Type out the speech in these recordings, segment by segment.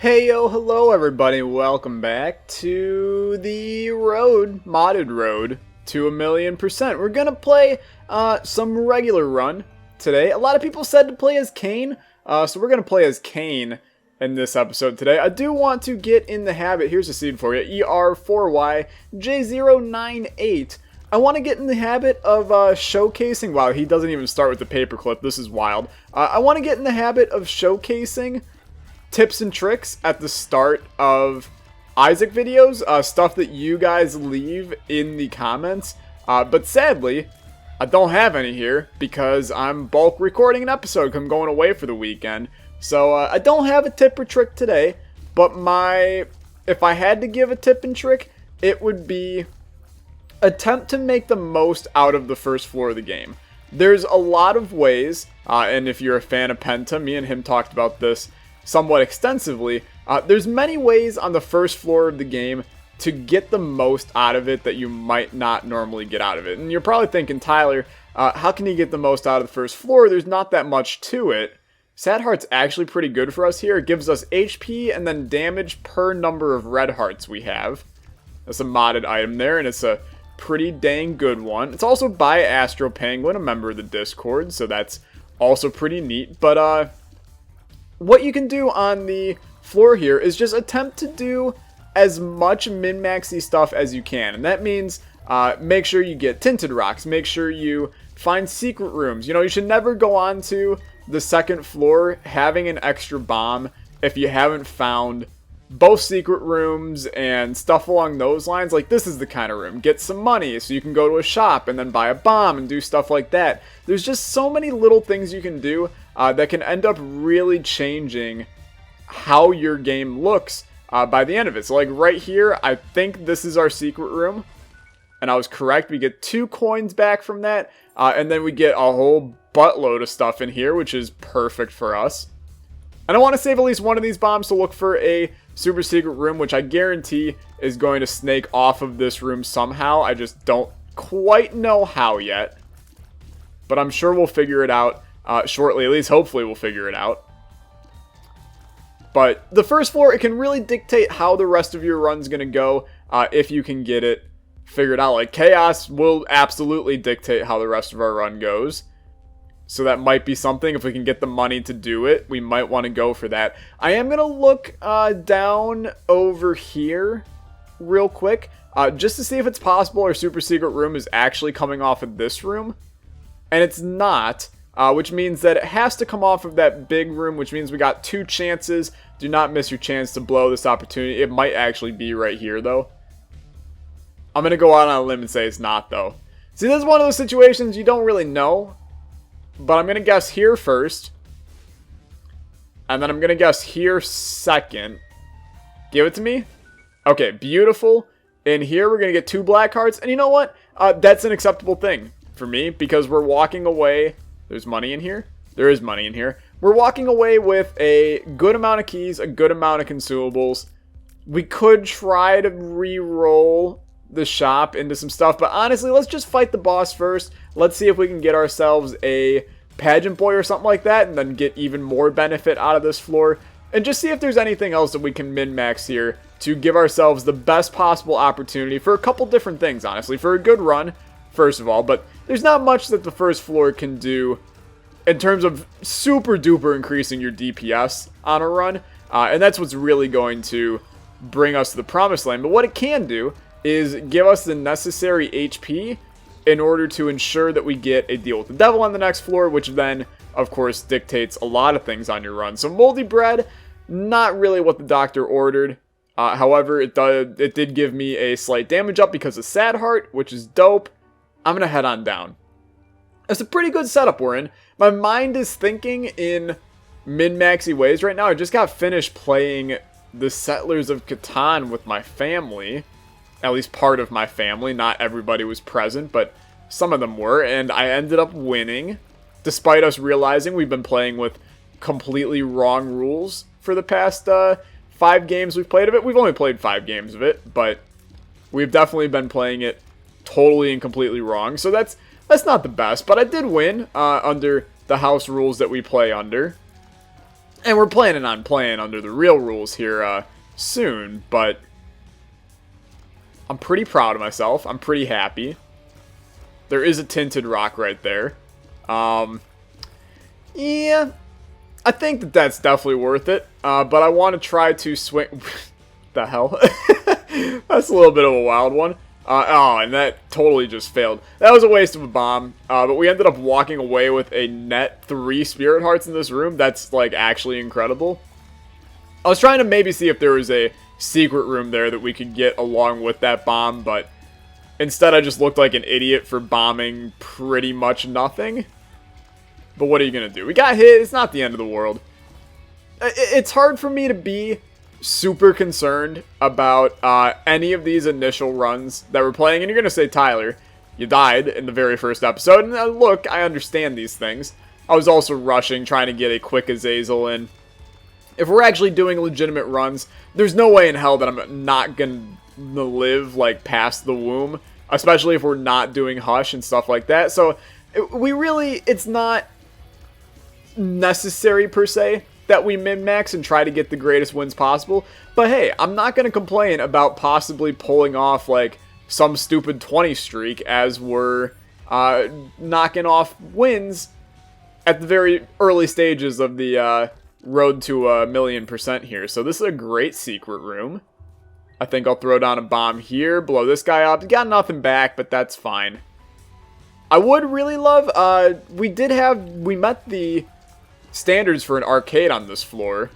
Hey yo, hello everybody, welcome back to the modded road to 1,000,000%. We're gonna play some regular run today. A lot of people said to play as Cain, so we're gonna play as Cain in this episode today. I do want to get in the habit, here's a seed for you, ER4YJ098. I want to get in the habit of showcasing, wow, he doesn't even start with the paperclip, this is wild. I want to get in the habit of showcasing tips and tricks at the start of Isaac videos, stuff that you guys leave in the comments, but sadly, I don't have any here because I'm bulk recording an episode because I'm going away for the weekend, so I don't have a tip or trick today, but if I had to give a tip and trick, it would be attempt to make the most out of the first floor of the game. There's a lot of ways, and if you're a fan of Penta, me and him talked about this somewhat extensively, there's many ways on the first floor of the game to get the most out of it that you might not normally get out of it. And you're probably thinking, Tyler, how can you get the most out of the first floor? There's not that much to it. Sad Heart's actually pretty good for us here. It gives us HP and then damage per number of red hearts we have. That's a modded item there, and it's a pretty dang good one. It's also by Astro Penguin, a member of the Discord, so that's also pretty neat. But what you can do on the floor here is just attempt to do as much min-maxy stuff as you can. And that means make sure you get tinted rocks. Make sure you find secret rooms. You know, you should never go on to the second floor having an extra bomb if you haven't found both secret rooms and stuff along those lines. Like, this is the kind of room. Get some money so you can go to a shop and then buy a bomb and do stuff like that. There's just so many little things you can do that can end up really changing how your game looks by the end of it. So like right here, I think this is our secret room. And I was correct. We get 2 coins back from that. And then we get a whole buttload of stuff in here, which is perfect for us. And I want to save at least one of these bombs to look for a super secret room, which I guarantee is going to snake off of this room somehow. I just don't quite know how yet. But I'm sure we'll figure it out shortly. At least hopefully we'll figure it out. But the first floor, it can really dictate how the rest of your run's going to go if you can get it figured out. Like, Chaos will absolutely dictate how the rest of our run goes. So that might be something. If we can get the money to do it, we might want to go for that. I am going to look down over here real quick just to see if it's possible our super secret room is actually coming off of this room. And it's not, which means that it has to come off of that big room, which means we got 2 chances. Do not miss your chance to blow this opportunity. It might actually be right here, though. I'm going to go out on a limb and say it's not, though. See, this is one of those situations you don't really know. But I'm going to guess here first. And then I'm going to guess here second. Give it to me. Okay, beautiful. In here, we're going to get 2 black hearts. And you know what? That's an acceptable thing for me. Because we're walking away. There's money in here. There is money in here. We're walking away with a good amount of keys. A good amount of consumables. We could try to re-roll the shop into some stuff, but honestly, let's just fight the boss first. Let's see if we can get ourselves a pageant boy or something like that, and then get even more benefit out of this floor, and just see if there's anything else that we can min-max here to give ourselves the best possible opportunity for a couple different things, honestly, for a good run, first of all. But there's not much that the first floor can do in terms of super duper increasing your DPS on a run, and that's what's really going to bring us to the promised land. But what it can do is give us the necessary HP in order to ensure that we get a deal with the devil on the next floor, which then, of course, dictates a lot of things on your run. So moldy bread, not really what the doctor ordered. However, it did give me a slight damage up because of Sad Heart, which is dope. I'm going to head on down. It's a pretty good setup we're in. My mind is thinking in min-maxy ways right now. I just got finished playing the Settlers of Catan with my family. At least part of my family. Not everybody was present, but some of them were. And I ended up winning, despite us realizing we've been playing with completely wrong rules for the past 5 games we've played of it. We've only played 5 games of it, but we've definitely been playing it totally and completely wrong. So that's not the best, but I did win under the house rules that we play under. And we're planning on playing under the real rules here soon, but I'm pretty proud of myself. I'm pretty happy. There is a tinted rock right there. Yeah, I think that that's definitely worth it. But I want to try to swing... the hell? That's a little bit of a wild one. Oh, and that totally just failed. That was a waste of a bomb. But we ended up walking away with a net 3 spirit hearts in this room. That's, like, actually incredible. I was trying to maybe see if there was a secret room there that we could get along with that bomb, but instead I just looked like an idiot for bombing pretty much nothing. But what are you going to do? We got hit. It's not the end of the world. It's hard for me to be super concerned about any of these initial runs that we're playing. And you're going to say, Tyler, you died in the very first episode. And look, I understand these things. I was also rushing, trying to get a quick Azazel in. If we're actually doing legitimate runs, there's no way in hell that I'm not going to live, like, past the womb. Especially if we're not doing Hush and stuff like that. So, it's not necessary, per se, that we min-max and try to get the greatest wins possible. But hey, I'm not going to complain about possibly pulling off, like, some stupid 20 streak as we're knocking off wins at the very early stages of the road to 1,000,000% here. So this is a great secret room. I think I'll throw down a bomb here, blow this guy up. Got nothing back, but that's fine. I would really love, we met the standards for an arcade on this floor,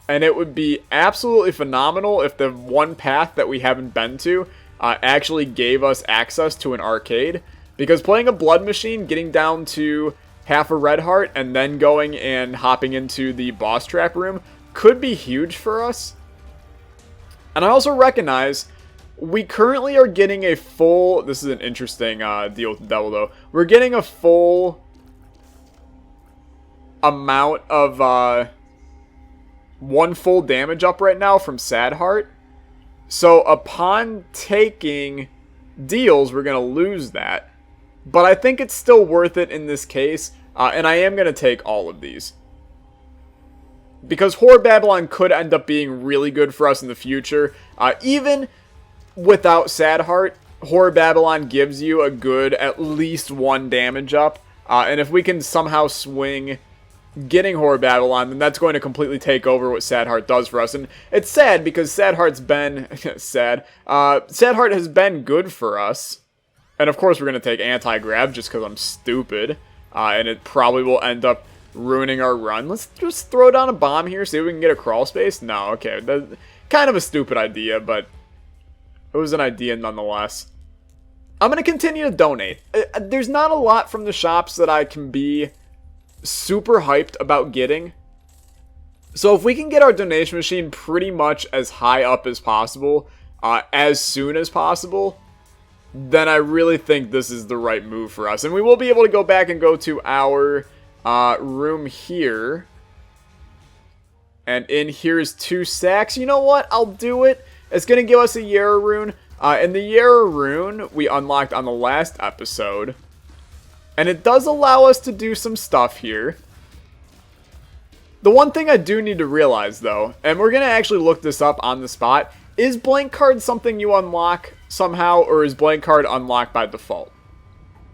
and it would be absolutely phenomenal if the one path that we haven't been to actually gave us access to an arcade, because playing a blood machine, getting down to half a red heart, and then going and hopping into the boss trap room could be huge for us. And I also recognize we currently are getting a full, this is an interesting deal with the devil though, we're getting a full amount of one full damage up right now from Sad Heart. So upon taking deals, we're going to lose that. But I think it's still worth it in this case. And I am going to take all of these. Because Horror Babylon could end up being really good for us in the future. Even without Sad Heart, Horror Babylon gives you a good at least 1 damage up. And if we can somehow swing getting Horror Babylon, then that's going to completely take over what Sad Heart does for us. And it's sad because Sad Heart's been sad. Sad Heart has been good for us. And of course we're going to take Anti-Grab just because I'm stupid. And it probably will end up ruining our run. Let's just throw down a bomb here, see if we can get a crawl space. No, okay. That's kind of a stupid idea, but it was an idea nonetheless. I'm going to continue to donate. There's not a lot from the shops that I can be super hyped about getting. So if we can get our donation machine pretty much as high up as possible, as soon as possible, then I really think this is the right move for us. And we will be able to go back and go to our room here. And in here is 2 sacks. You know what? I'll do it. It's going to give us a Yara rune. And the Yara rune we unlocked on the last episode. And it does allow us to do some stuff here. The one thing I do need to realize, though, and we're going to actually look this up on the spot, is blank card something you unlock somehow, or is blank card unlocked by default?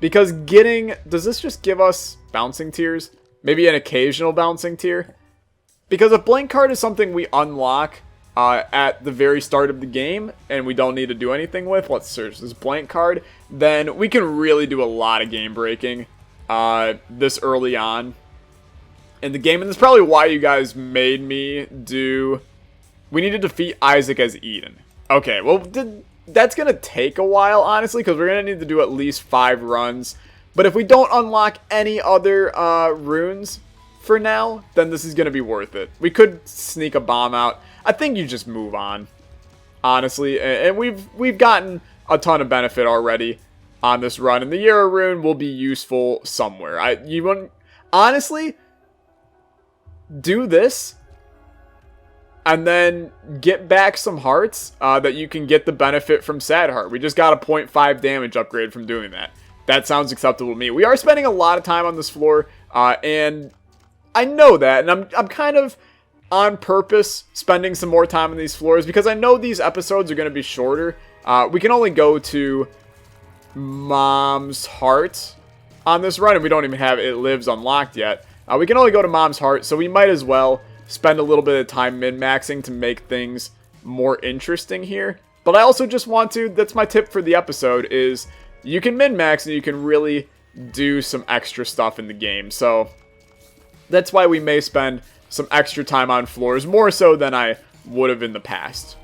Because does this just give us bouncing tears? Maybe an occasional bouncing tear? Because if blank card is something we unlock at the very start of the game, and we don't need to do anything with, let's search this blank card, then we can really do a lot of game breaking this early on in the game. And that's probably why you guys made me do... We need to defeat Isaac as Eden. Okay, well, that's going to take a while, honestly, because we're going to need to do at least 5 runs. But if we don't unlock any other runes for now, then this is going to be worth it. We could sneak a bomb out. I think you just move on, honestly. And we've gotten a ton of benefit already on this run. And the Yara rune will be useful somewhere. Honestly, do this. And then get back some hearts that you can get the benefit from Sad Heart. We just got a 0.5 damage upgrade from doing that. That sounds acceptable to me. We are spending a lot of time on this floor. And I know that, and I'm kind of on purpose spending some more time on these floors because I know these episodes are going to be shorter. We can only go to Mom's Heart on this run, and we don't even have It Lives unlocked yet. We can only go to Mom's Heart, so we might as well spend a little bit of time min-maxing to make things more interesting here. But I also just want to, that's my tip for the episode, is you can min-max and you can really do some extra stuff in the game. So that's why we may spend some extra time on floors, more so than I would have in the past.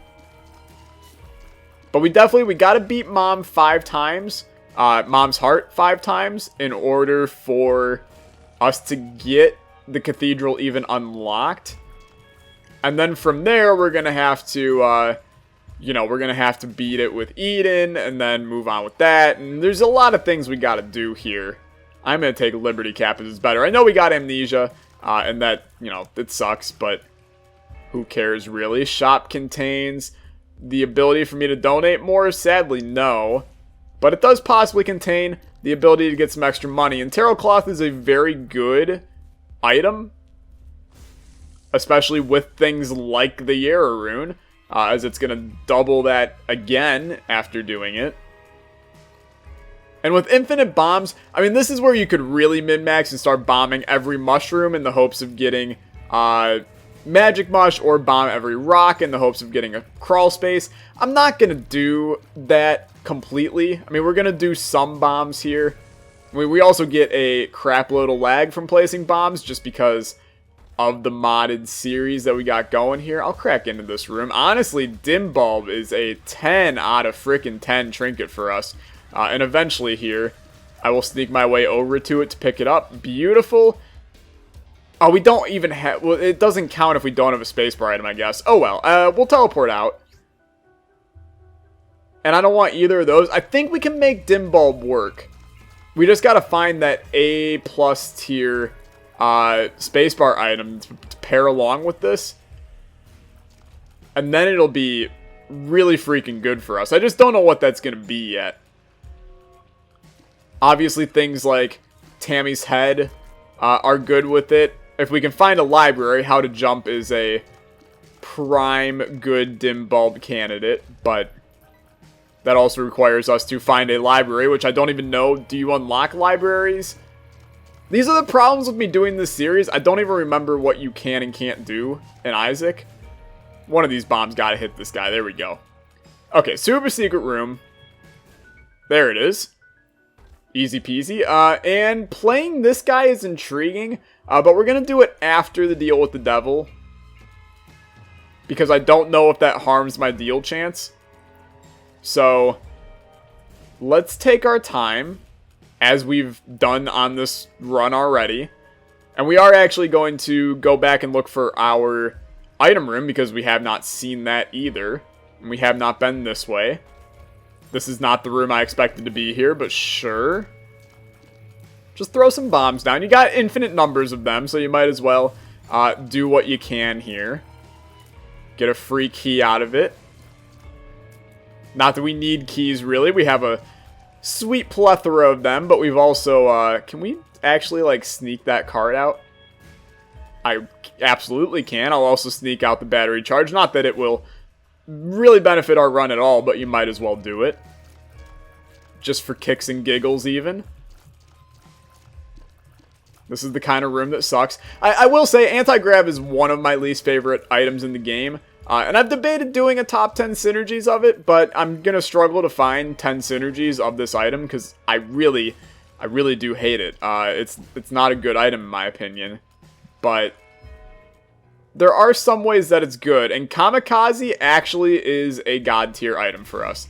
But we gotta beat Mom 5 times, Mom's Heart 5 times, in order for us to get the cathedral even unlocked. And then from there, we're gonna have to, we're gonna have to beat it with Eden, and then move on with that. And there's a lot of things we gotta do here. I'm gonna take Liberty Cap as it's better. I know we got Amnesia, and that, it sucks, but who cares really? Shop contains the ability for me to donate more? Sadly, no. But it does possibly contain the ability to get some extra money. And Tarot Cloth is a very good item, especially with things like the Yara rune, as it's going to double that again after doing it. And with infinite bombs, I mean, this is where you could really min-max and start bombing every mushroom in the hopes of getting magic mush, or bomb every rock in the hopes of getting a crawl space. I'm not going to do that completely. I mean, we're going to do some bombs here. I mean, we also get a crap load of lag from placing bombs just because of the modded series that we got going here. I'll crack into this room. Honestly, Dim Bulb is a 10 out of frickin' 10 trinket for us. And eventually here, I will sneak my way over to it to pick it up. Beautiful. Oh, we don't even have... Well, it doesn't count if we don't have a spacebar item, I guess. Oh, well. We'll teleport out. And I don't want either of those. I think we can make Dim Bulb work. We just gotta find that A+ tier spacebar item to pair along with this. And then it'll be really freaking good for us. I just don't know what that's gonna be yet. Obviously, things like Tammy's Head are good with it. If we can find a library, How to Jump is a prime good Dim Bulb candidate, but that also requires us to find a library, which I don't even know. Do you unlock libraries? These are the problems with me doing this series. I don't even remember what you can and can't do in Isaac. One of these bombs gotta hit this guy. There we go. Okay, super secret room. There it is. Easy peasy. And playing this guy is intriguing, but we're going to do it after the deal with the devil, because I don't know if that harms my deal chance. So let's take our time, as we've done on this run already. And we are actually going to go back and look for our item room, because we have not seen that either. And we have not been this way. This is not the room I expected to be here, but sure. Just throw some bombs down. You got infinite numbers of them, so you might as well do what you can here. Get a free key out of it. Not that we need keys, really. We have a sweet plethora of them, but we've also... can we actually, like, sneak that card out? I absolutely can. I'll also sneak out the battery charge. Not that it will really benefit our run at all, but you might as well do it. Just for kicks and giggles, even. This is the kind of room that sucks. I will say, anti-grav is one of my least favorite items in the game. And I've debated doing a top 10 synergies of it, but I'm going to struggle to find 10 synergies of this item, because I really do hate it. It's not a good item, in my opinion. But there are some ways that it's good, and Kamikaze actually is a god tier item for us,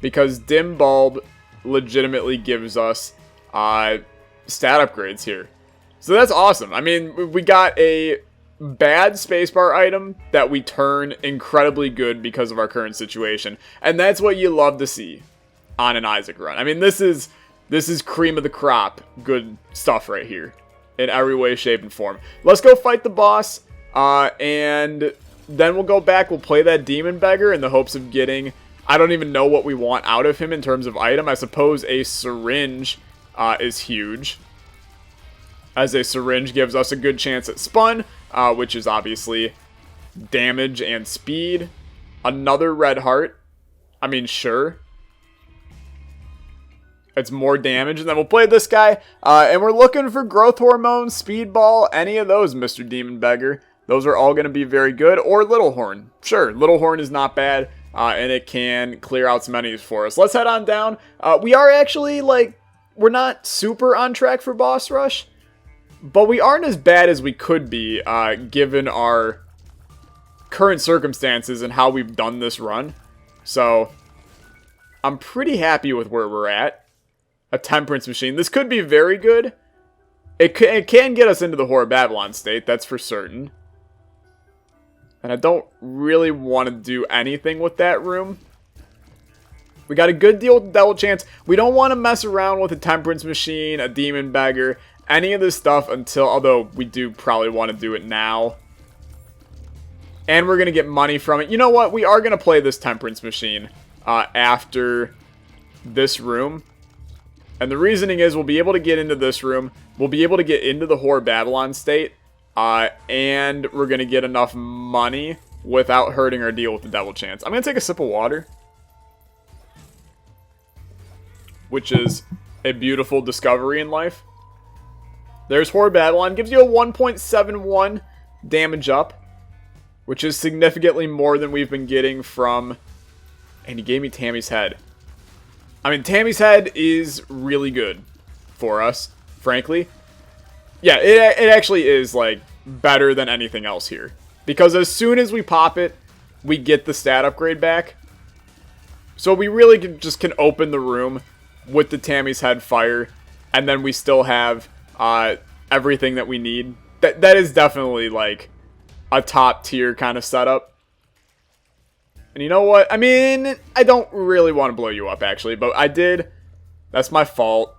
because Dim Bulb legitimately gives us stat upgrades here. So that's awesome. I mean, we got a bad spacebar item that we turn incredibly good because of our current situation, and that's what you love to see on an Isaac run. I mean, this is cream of the crop good stuff right here in every way, shape, and form. Let's go fight the boss. And then we'll go back, we'll play that Demon Beggar in the hopes of getting... I don't even know what we want out of him in terms of item. I suppose a syringe is huge. as a syringe gives us a good chance at spun, which is obviously damage and speed. Another red heart. I mean, sure. It's more damage, and then we'll play this guy. And we're looking for growth hormone, speedball, any of those, Mr. Demon Beggar. Those are all going to be very good. Or Little Horn. Sure, Little Horn is not bad, and it can clear out some enemies for us. Let's head on down. We are actually, like, we're not super on track for boss rush, but we aren't as bad as we could be, given our current circumstances and how we've done this run. So, I'm pretty happy with where we're at. A Temperance Machine. This could be very good. It can get us into the Whore of Babylon state, that's for certain. And I don't really want to do anything with that room. We got a good deal with Devil Chance. We don't want to mess around with a Temperance Machine, a Demon Beggar, any of this stuff until, although we do probably want to do it now. And we're going to get money from it. You know what? We are going to play this Temperance Machine after this room. And the reasoning is we'll be able to get into this room. We'll be able to get into the Whore of Babylon state. And we're going to get enough money without hurting our deal with the Devil Chance. I'm going to take a sip of water, which is a beautiful discovery in life. There's Whore of Babylon. Gives you a 1.71 damage up, which is significantly more than we've been getting from... And he gave me Tammy's Head. I mean, Tammy's Head is really good for us, frankly. Yeah, it actually is, like, better than anything else here. Because as soon as we pop it, we get the stat upgrade back. So we really just can open the room with the Tammy's Head fire, and then we still have everything that we need. That is definitely, like, a top tier kind of setup. And you know what? I mean, I don't really want to blow you up, actually, but I did. That's my fault.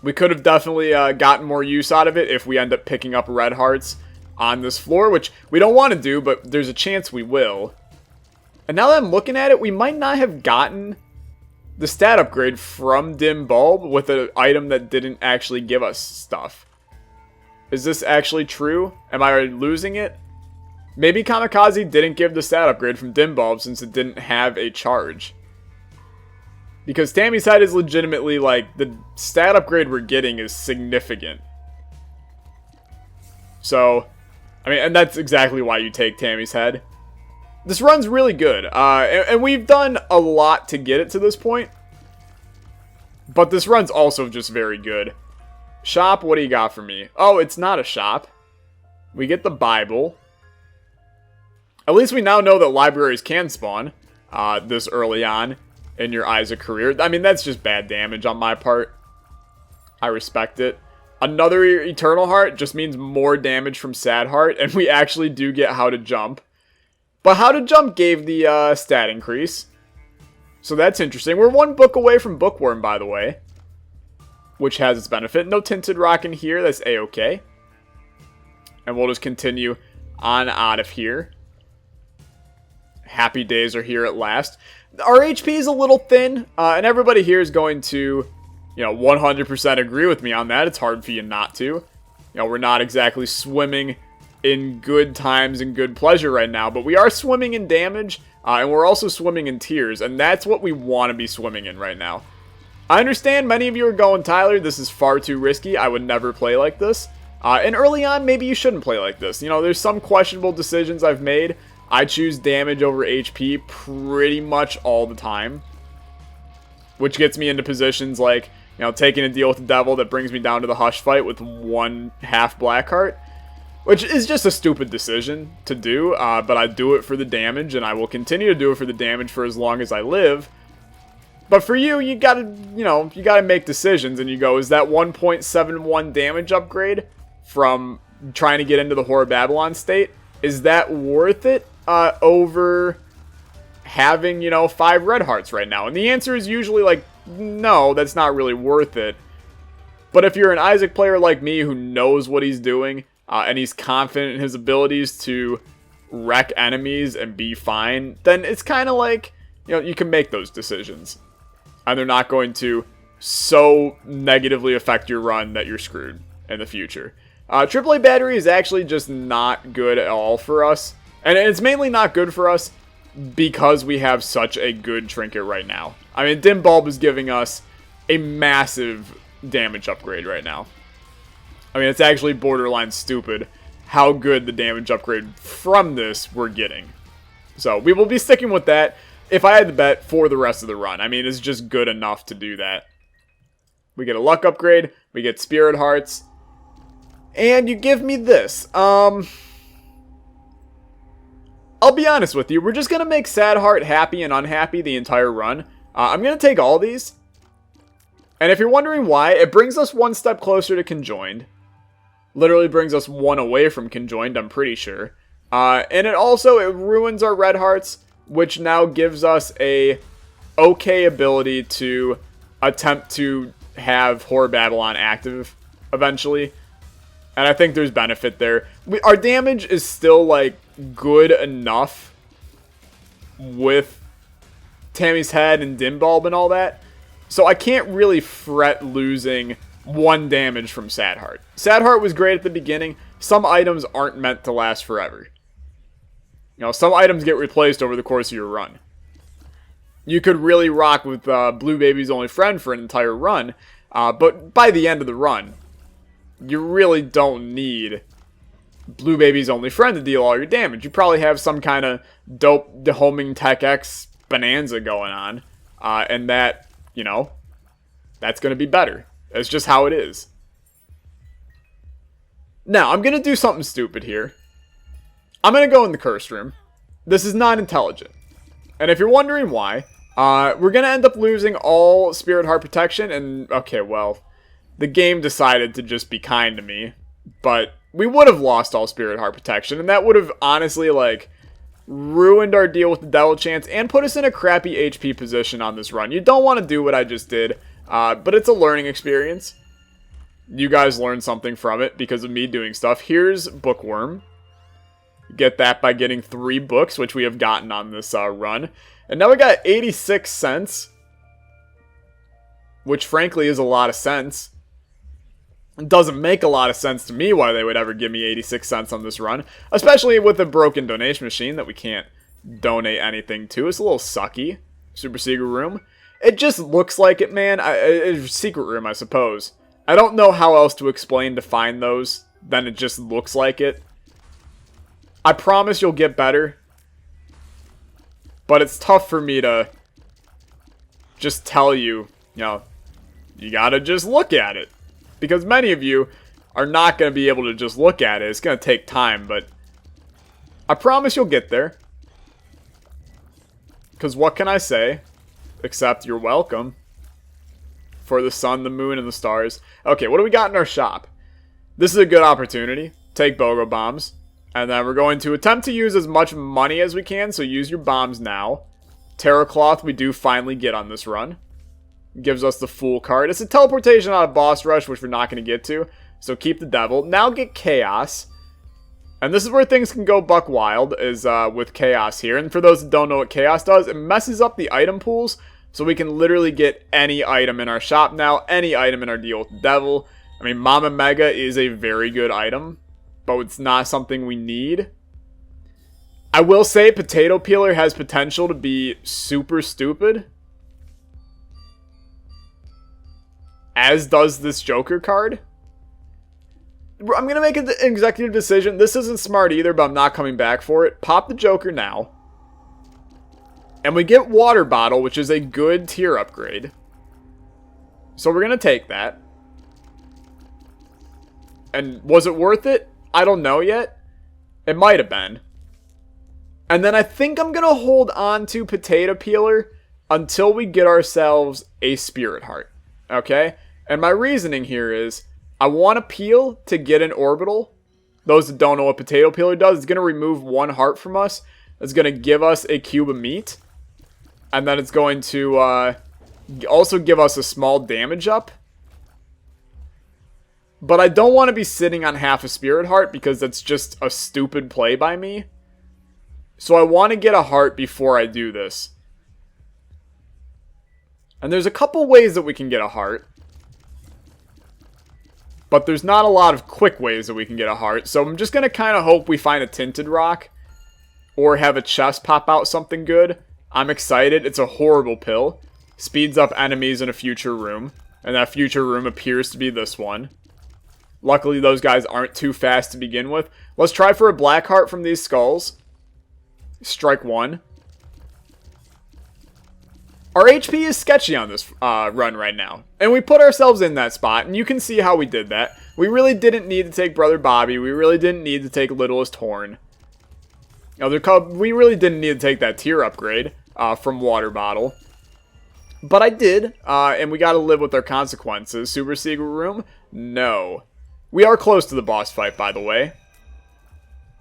We could have definitely gotten more use out of it if we end up picking up red hearts on this floor, which we don't want to do, but there's a chance we will. And now that I'm looking at it, we might not have gotten the stat upgrade from Dim Bulb with an item that didn't actually give us stuff. Is this actually true? Am I losing it? Maybe Kamikaze didn't give the stat upgrade from Dim Bulb since it didn't have a charge. Because Tammy's Head is legitimately, like, the stat upgrade we're getting is significant. So, I mean, and that's exactly why you take Tammy's Head. This run's really good, and we've done a lot to get it to this point. But this run's also just very good. Shop, what do you got for me? Oh, it's not a shop. We get the Bible. At least we now know that libraries can spawn this early on in your Isaac career. I mean, that's just bad damage on my part. I respect it. Another Eternal Heart just means more damage from Sad Heart, and we actually do get How to Jump. But How to Jump gave the stat increase. So that's interesting. We're one book away from Bookworm, by the way, which has its benefit. No Tinted Rock in here. That's A-okay. And we'll just continue on out of here. Happy days are here at last. Our HP is a little thin, and everybody here is going to, 100% agree with me on that. It's hard for you not to. We're not exactly swimming in good times and good pleasure right now, but we are swimming in damage, and we're also swimming in tears, and that's what we want to be swimming in right now. I understand many of you are going, Tyler, this is far too risky. I would never play like this. And early on, maybe you shouldn't play like this. There's some questionable decisions I've made. I choose damage over HP pretty much all the time, which gets me into positions like, taking a deal with the devil that brings me down to the Hush fight with 1/2 Blackheart, which is just a stupid decision to do, but I do it for the damage, and I will continue to do it for the damage for as long as I live. But for you, you gotta make decisions, and you go, is that 1.71 damage upgrade from trying to get into the Whore of Babylon state, is that worth it over having, 5 red hearts right now? And the answer is usually like, no, that's not really worth it. But if you're an Isaac player like me who knows what he's doing, and he's confident in his abilities to wreck enemies and be fine, then it's kind of like, you can make those decisions. And they're not going to so negatively affect your run that you're screwed. in the future. AAA battery is actually just not good at all for us. And it's mainly not good for us because we have such a good trinket right now. I mean, Dim Bulb is giving us a massive damage upgrade right now. I mean, it's actually borderline stupid how good the damage upgrade from this we're getting. So, we will be sticking with that if I had to bet for the rest of the run. I mean, it's just good enough to do that. We get a luck upgrade, we get Spirit Hearts, and you give me this. I'll be honest with you, we're just going to make Sad Heart happy and unhappy the entire run. I'm going to take all these. And if you're wondering why, it brings us one step closer to Conjoined. Literally brings us one away from Conjoined, I'm pretty sure. And it ruins our Red Hearts, which now gives us a okay ability to attempt to have Horror Babylon active eventually. And I think there's benefit there. Our damage is still, like, good enough with Tammy's Head and Dim Bulb and all that. So I can't really fret losing 1 damage from Sad Heart. Sad Heart was great at the beginning. Some items aren't meant to last forever. You know, some items get replaced over the course of your run. You could really rock with Blue Baby's Only Friend for an entire run, but by the end of the run, you really don't need Blue Baby's Only Friend to deal all your damage. You probably have some kind of dope Dehoming Tech X bonanza going on, and that, you know, that's going to be better. That's just how it is. Now, I'm going to do something stupid here. I'm going to go in the Cursed Room. This is not intelligent. And if you're wondering why, we're going to end up losing all Spirit Heart protection, and, okay, well, the game decided to just be kind to me, but we would have lost all Spirit Heart protection, and that would have honestly, like, ruined our deal with the Devil Chance and put us in a crappy HP position on this run. You don't want to do what I just did, but it's a learning experience. You guys learned something from it because of me doing stuff. Here's Bookworm. Get that by getting 3 books, which we have gotten on this run. And now we got 86 cents, which frankly is a lot of cents. It doesn't make a lot of sense to me why they would ever give me 86 cents on this run, especially with a broken donation machine that we can't donate anything to. It's a little sucky. Super Secret Room. It just looks like it, man. Secret Room, I suppose. I don't know how else to explain to find those than it just looks like it. I promise you'll get better. But it's tough for me to just tell you, you know, you gotta just look at it. Because many of you are not going to be able to just look at it. It's going to take time, but I promise you'll get there. Because what can I say? Except you're welcome. For the sun, the moon, and the stars. Okay, what do we got in our shop? This is a good opportunity. Take BOGO bombs. And then we're going to attempt to use as much money as we can, so use your bombs now. Terror Cloth we do finally get on this run. Gives us the Fool card. It's a teleportation out of Boss Rush, which we're not going to get to. So keep the Devil. Now get Chaos. And this is where things can go buck wild, is with Chaos here. And for those that don't know what Chaos does, it messes up the item pools. So we can literally get any item in our shop now. Any item in our deal with the Devil. I mean, Mama Mega is a very good item, but it's not something we need. I will say Potato Peeler has potential to be super stupid. As does this Joker card. I'm going to make an executive decision. This isn't smart either, but I'm not coming back for it. Pop the Joker now. And we get Water Bottle, which is a good tier upgrade. So we're going to take that. And was it worth it? I don't know yet. It might have been. And then I think I'm going to hold on to Potato Peeler until we get ourselves a Spirit Heart. Okay? And my reasoning here is, I want to peel to get an orbital. Those that don't know what Potato Peeler does, it's going to remove 1 heart from us. It's going to give us a cube of meat. And then it's going to also give us a small damage up. But I don't want to be sitting on half a Spirit Heart because that's just a stupid play by me. So I want to get a heart before I do this. And there's a couple ways that we can get a heart. but there's not a lot of quick ways that we can get a heart. So I'm just going to kind of hope we find a tinted rock or have a chest pop out something good. I'm excited. It's a horrible pill. Speeds up enemies in a future room, and that future room appears to be this one. Luckily, those guys aren't too fast to begin with. Let's try for a black heart from these skulls. Strike one. Our HP is sketchy on this run right now. And we put ourselves in that spot, and you can see how we did that. We really didn't need to take Brother Bobby. We really didn't need to take Littlest Horn. We really didn't need to take that tier upgrade from Water Bottle. But I did, and we gotta live with our consequences. Super Secret Room? No. We are close to the boss fight, by the way.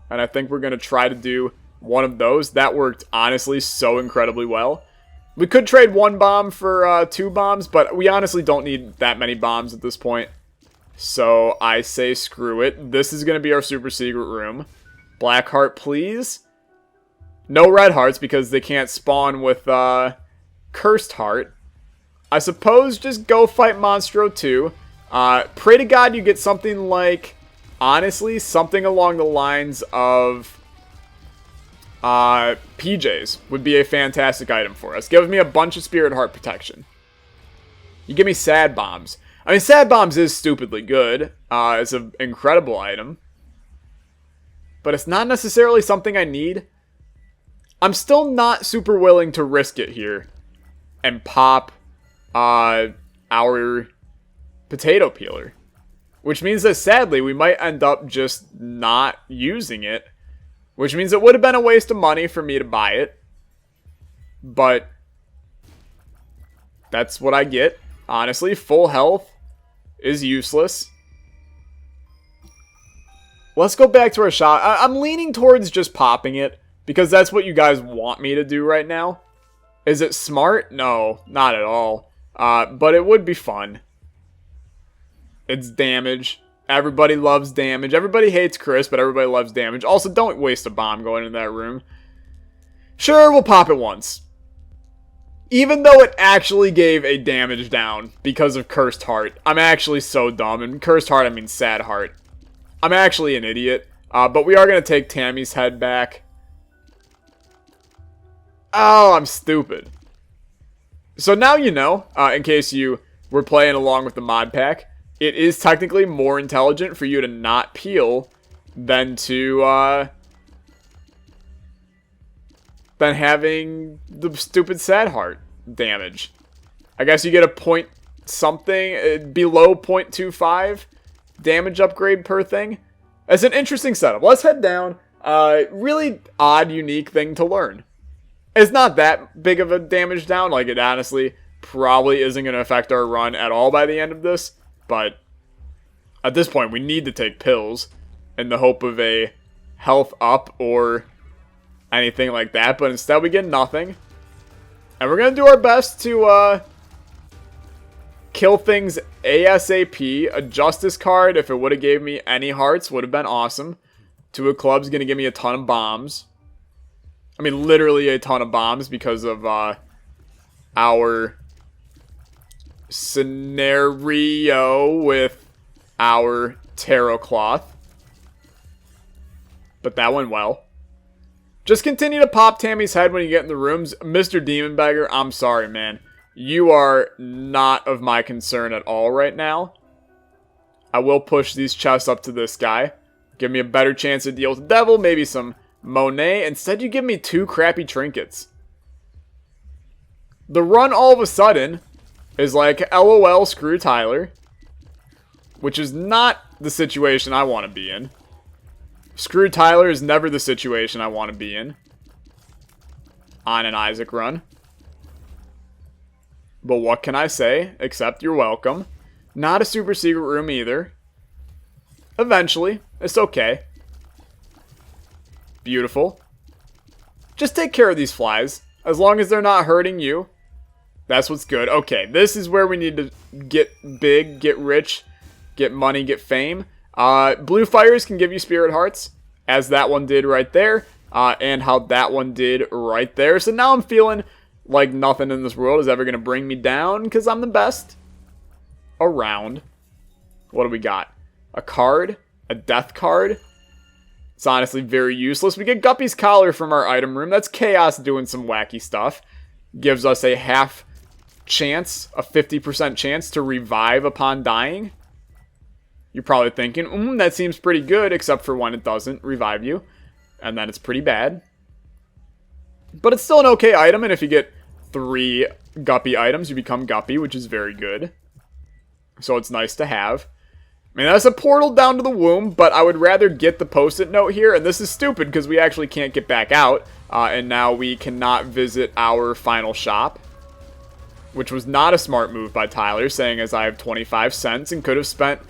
And I think we're gonna try to do one of those. That worked, honestly, so incredibly well. We could trade one bomb for 2 bombs, but we honestly don't need that many bombs at this point. So I say screw it. This is gonna be our Super Secret Room. Black heart, please. No red hearts, because they can't spawn with Cursed Heart. I suppose just go fight Monstro 2. Pray to God you get something like, honestly, something along the lines of PJs would be a fantastic item for us. Give me a bunch of Spirit Heart protection. You give me Sad Bombs. I mean, Sad Bombs is stupidly good. It's an incredible item. But it's not necessarily something I need. I'm still not super willing to risk it here and pop our potato peeler. Which means that sadly we might end up just not using it. Which means it would have been a waste of money for me to buy it. But that's what I get. Honestly, full health is useless. Let's go back to our shot. I'm leaning towards just popping it, because that's what you guys want me to do right now. Is it smart? No, not at all. But it would be fun. It's damage. Everybody loves damage. Everybody hates Chris, but everybody loves damage. Also, don't waste a bomb going in that room. Sure, we'll pop it once. Even though it actually gave a damage down because of Cursed Heart. I'm actually so dumb. And Cursed Heart, I mean Sad Heart. I'm actually an idiot. But we are going to take Tammy's head back. Oh, I'm stupid. So now you know, in case you were playing along with the mod pack, it is technically more intelligent for you to not peel than to, than having the stupid Sad Heart damage. I guess you get a point something, below 0.25 damage upgrade per thing. It's an interesting setup. Let's head down. Really odd, unique thing to learn. It's not that big of a damage down. Like, it honestly probably isn't going to affect our run at all by the end of this. But at this point, we need to take pills in the hope of a health up or anything like that. But instead, we get nothing. And we're going to do our best to kill things ASAP. A Justice card, if it would have gave me any hearts, would have been awesome. Two of Clubs going to give me a ton of bombs. I mean, literally a ton of bombs because of our scenario with our tarot cloth. But that went well. Just continue to pop Tammy's head when you get in the rooms. Mr. Demon Beggar, I'm sorry, man. You are not of my concern at all right now. I will push these chests up to this guy. Give me a better chance to deal with the devil. Maybe some Monet. Instead, you give me 2 crappy trinkets. The run all of a sudden is like, LOL, screw Tyler. Which is not the situation I want to be in. Screw Tyler is never the situation I want to be in. On an Isaac run. But what can I say? Except you're welcome. Not a super secret room either. Eventually. It's okay. Beautiful. Just take care of these flies. As long as they're not hurting you. That's what's good. Okay, this is where we need to get big, get rich, get money, get fame. Blue fires can give you spirit hearts. As that one did right there. And how that one did right there. So now I'm feeling like nothing in this world is ever going to bring me down. Because I'm the best around. What do we got? a card, a death card. It's honestly very useless. We get Guppy's Collar from our item room. That's Chaos doing some wacky stuff. Gives us a half chance, a 50% chance to revive upon dying. You're probably thinking, that seems pretty good, except for when it doesn't revive you. And then it's pretty bad. But it's still an okay item, and if you get 3 Guppy items, you become Guppy, which is very good. So it's nice to have. I mean, that's a portal down to the womb, but I would rather get the post-it note here, and this is stupid because we actually can't get back out, and now we cannot visit our final shop, which was not a smart move by Tyler, saying as I have 25 cents and could have spent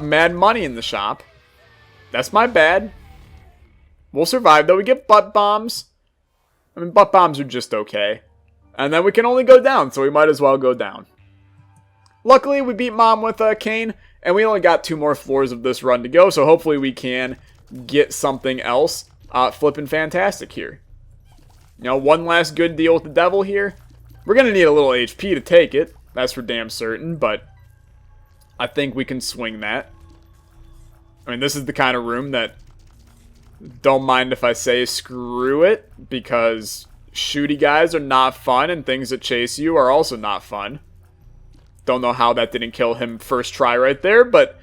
mad money in the shop. That's my bad. We'll survive, though. We get butt bombs. I mean, butt bombs are just okay. And then we can only go down, so we might as well go down. Luckily, we beat Mom with Kane, and we only got 2 more floors of this run to go, so hopefully we can get something else flipping fantastic here. You know, one last good deal with the devil here. We're going to need a little HP to take it. That's for damn certain, but I think we can swing that. I mean, this is the kind of room that don't mind if I say screw it, because shooty guys are not fun, and things that chase you are also not fun. Don't know how that didn't kill him first try right there, but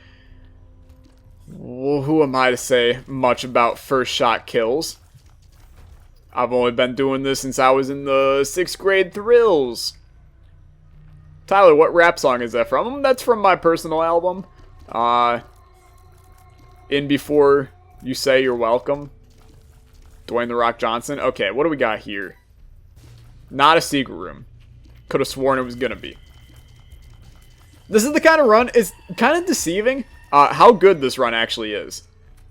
well, who am I to say much about first shot kills? I've only been doing this since I was in the 6th grade thrills. Tyler, what rap song is that from? That's from my personal album. In Before You Say You're Welcome. Dwayne The Rock Johnson. Okay, what do we got here? Not a secret room. Could have sworn it was going to be. This is the kind of run, it's kind of deceiving how good this run actually is.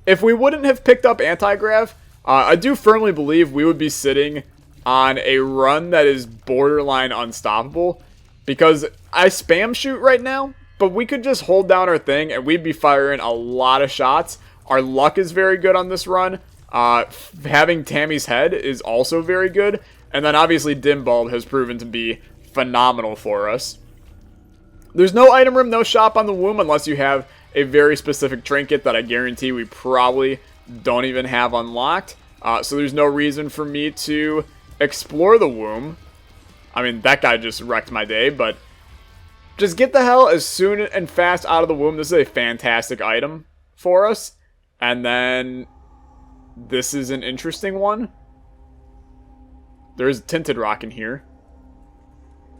If we wouldn't have picked up Anti-Grav, I do firmly believe we would be sitting on a run that is borderline unstoppable. Because I spam shoot right now, but we could just hold down our thing and we'd be firing a lot of shots. Our luck is very good on this run. Having Tammy's head is also very good. And then obviously Dim Bulb has proven to be phenomenal for us. There's no item room, no shop on the womb unless you have a very specific trinket that I guarantee we probably don't even have unlocked. So there's no reason for me to explore the womb. I mean, that guy just wrecked my day, but just get the hell as soon and fast out of the womb. This is a fantastic item for us. And then this is an interesting one. There's Tinted Rock in here.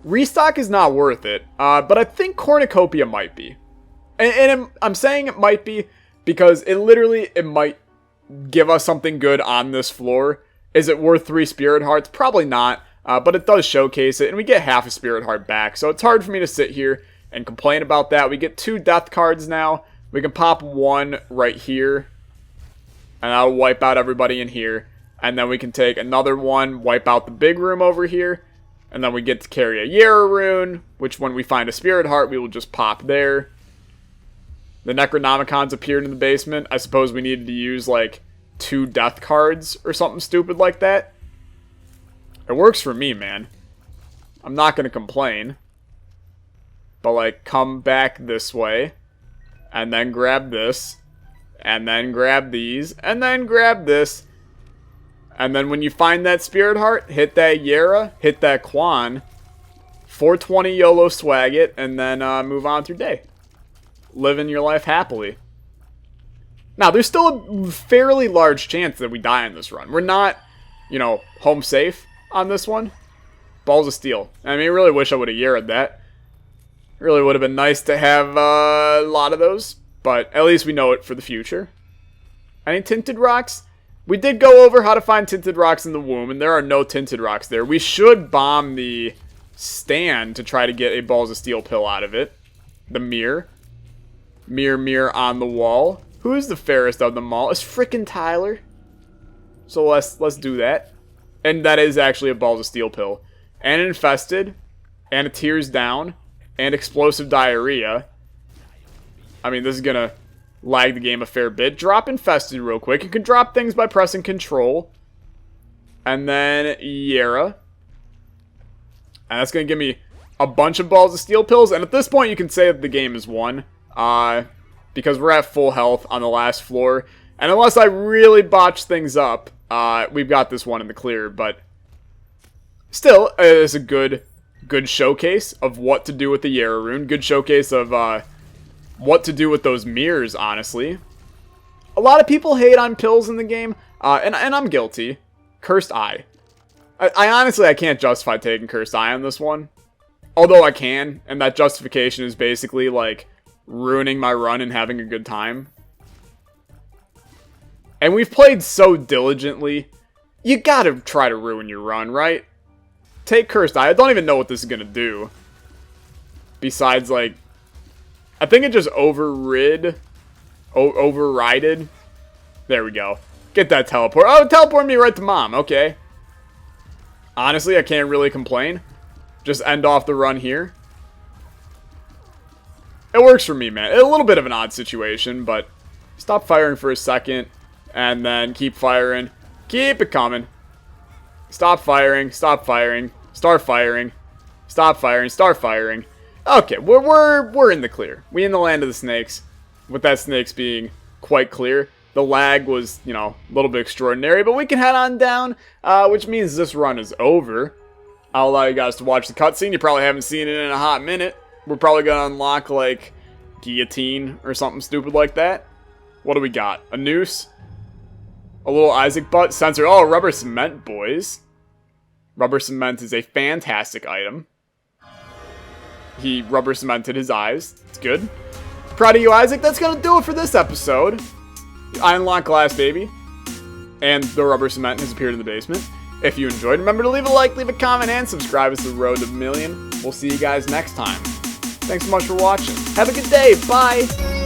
Restock is not worth it, but I think Cornucopia might be. And I'm saying it might be because it might give us something good on this floor. Is it worth 3 Spirit Hearts? Probably not, but it does showcase it, and we get half a Spirit Heart back. So it's hard for me to sit here and complain about that. We get 2 Death cards now. We can pop 1 right here, and that'll wipe out everybody in here. And then we can take another 1, wipe out the big room over here. And then we get to carry a Yera rune, which when we find a Spirit Heart, we will just pop there. The Necronomicons appeared in the basement. I suppose we needed to use, like, 2 Death cards or something stupid like that. It works for me, man. I'm not going to complain. But, like, come back this way. And then grab this. And then grab these. And then grab this. And then when you find that Spirit Heart, hit that Yera, hit that Quan, 420 YOLO swag it, and then move on through day. Living your life happily. Now, there's still a fairly large chance that we die on this run. We're not, home safe on this one. Balls of Steel. I mean, I really wish I would have Yera'd that. Really would have been nice to have a lot of those, but at least we know it for the future. Any Tinted Rocks? We did go over how to find Tinted Rocks in the womb, and there are no Tinted Rocks there. We should bomb the stand to try to get a Balls of Steel pill out of it. The mirror. Mirror on the wall. Who is the fairest of them all? It's frickin' Tyler. So let's do that. And that is actually a Balls of Steel pill. And Infested. And a Tears Down. And Explosive Diarrhea. I mean, this is gonna lag the game a fair bit. Drop Infested real quick. You can drop things by pressing Control. And then Yera. And that's going to give me a bunch of Balls of Steel pills. And at this point, you can say that the game is won. because we're at full health on the last floor. And unless I really botch things up, we've got this one in the clear. But still, it's a good showcase of what to do with the Yara rune. Good showcase of what to do with those mirrors, honestly. A lot of people hate on pills in the game, and I'm guilty. Cursed Eye. I honestly, I can't justify taking Cursed Eye on this one. Although I can, and that justification is basically, like, ruining my run and having a good time. And we've played so diligently, you gotta try to ruin your run, right? Take Cursed Eye. I don't even know what this is gonna do. Besides, like, I think it just overrided. There we go. Get that teleport. Oh, teleport me right to mom. Okay. Honestly, I can't really complain. Just end off the run here. It works for me, man. A little bit of an odd situation, but stop firing for a second. And then keep firing. Keep it coming. Stop firing. Stop firing. Start firing. Stop firing. Start firing. Okay, we're in the clear. We in the land of the snakes. With that snakes being quite clear. The lag was, you know, a little bit extraordinary, but we can head on down, which means this run is over. I'll allow you guys to watch the cutscene. You probably haven't seen it in a hot minute. We're probably going to unlock, like, guillotine or something stupid like that. What do we got? A noose? A little Isaac butt sensor. Oh, rubber cement, boys. Rubber cement is a fantastic item. He rubber cemented his eyes. It's good. Proud of you, Isaac. That's going to do it for this episode. I unlocked Glass Baby. And the rubber cement has appeared in the basement. If you enjoyed, remember to leave a like, leave a comment, and subscribe. It's the road to a million. We'll see you guys next time. Thanks so much for watching. Have a good day. Bye.